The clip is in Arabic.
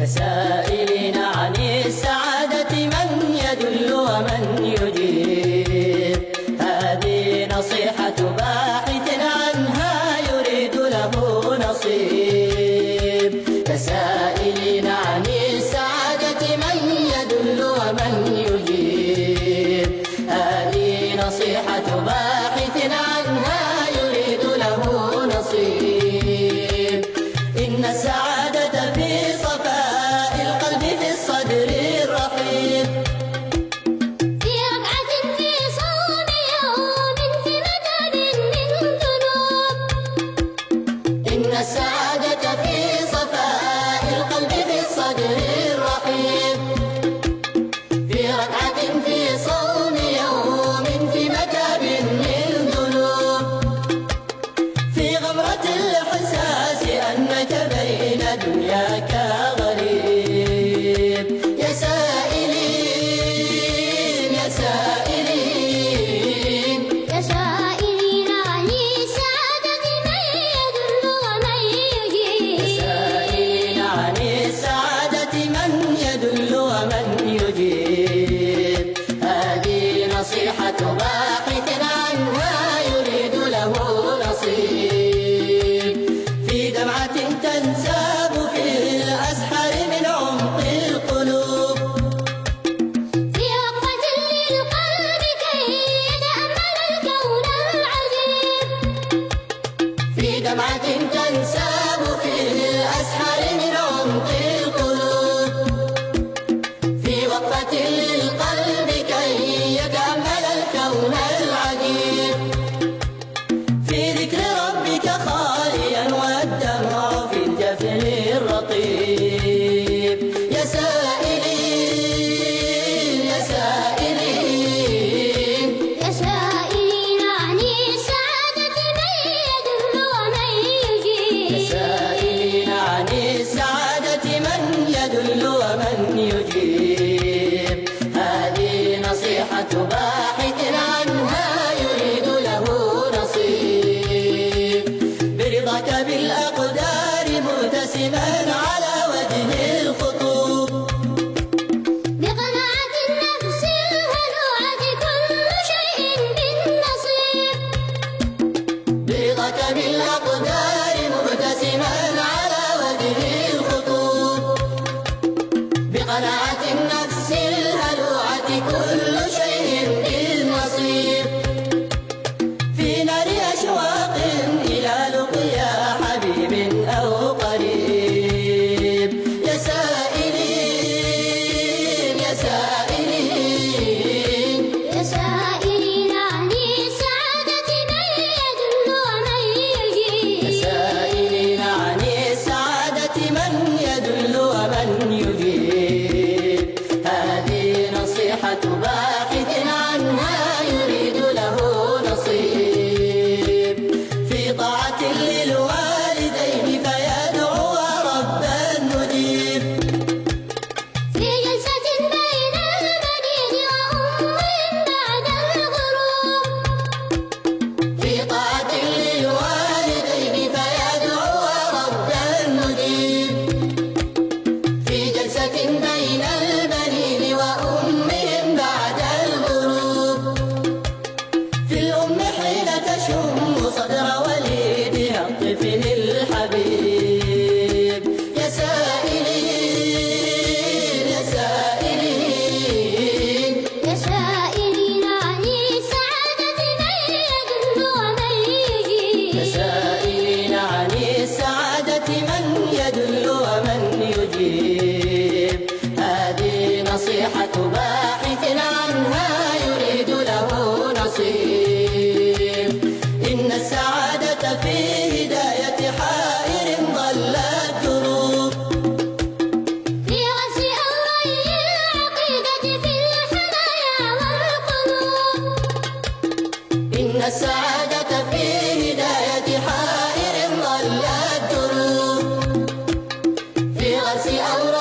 سائلين عن السعادة من يدل ومن يجيب، هذه نصيحة باحث عنها يريد له نصيب. سائلين عن السعادة من يدل ومن يجيب، هذه نصيحة باحث عنها يريد له نصيب. إن السعادة في صفاء القلب في الصدر الرحيب، في ركعة في صوم يوم في مدد من ذنوب. إن السعادة في صفاء القلب في الصدر الرحيب، في ركعة في صوم يوم في متاب من ذنوب، في غمرة الإحساس أنك بين دنياك غريب. يا سائلين يا سائلين يا سائلين عن السعادة من يدل ومن يجيب، سائلين عن السعادة من يدل ومن يجيب، هذه نصيحة باحث عنها يريد له نصيب. في دمعة تنساب في الأسحار من عمق القلوب، في وقفة للقلب كي يتأمل الكون العجيب. في دمعة تنساب في الأسحار من عمق القلوب، في وقفة للقلب كي يتأمل الكون العجيب، في ذكر ربك خاليا والدمع في الجفن الرطيب. يا سائلين يا سائلين يا سائلين عن السعادة من يدل ومن يجيب، سائلين عن السعادة من يدل ومن يجيب، هذه نصيحة باحث عنها يريد له نصيب. برضاك بالأقدار مبتسما على وجه الخطوب، بقناعة النفس الهلوعة كل شيء بالنصيب. برضاك بالأقدار مبتسما على وجه الخطوب، بقناعة النفس الهلوعة كل شيء بالنصيب. في نار أشواق إلى لقيا حبيب أو قريب. يا سائلين يا سائلين يا سائلين عن السعادة من يدل ومن يجيب، سائلين عن السعادة من يدل ومن يجيب، هذه نصيحة باحث عنها يريد له نصيب. في طاعة للوالدين فيدعو ربا مجيب، في جلسة بين البنين وأمهم بعد الغروب. في طاعة للوالدين فيدعو ربا مجيب، في جلسة بين البنين وأمهم بعد الغروب، في الأم حين تشم صدر وليدها الطفل الحبيب. يا سائلين يا سائلين يا سائلين عن السعادة من يدل ومن يجيب، سائلين عن السعادة من يدل ومن يجيب، هذه نصيحة باحث عنها يريد له نصيب. إن السعادة في هداية حائر ضل الدروب، في غرس أوعي العقيدة في الحنايا والقلوب. إن السعادة في هداية حائر ضل الدروب، في غرس أوراق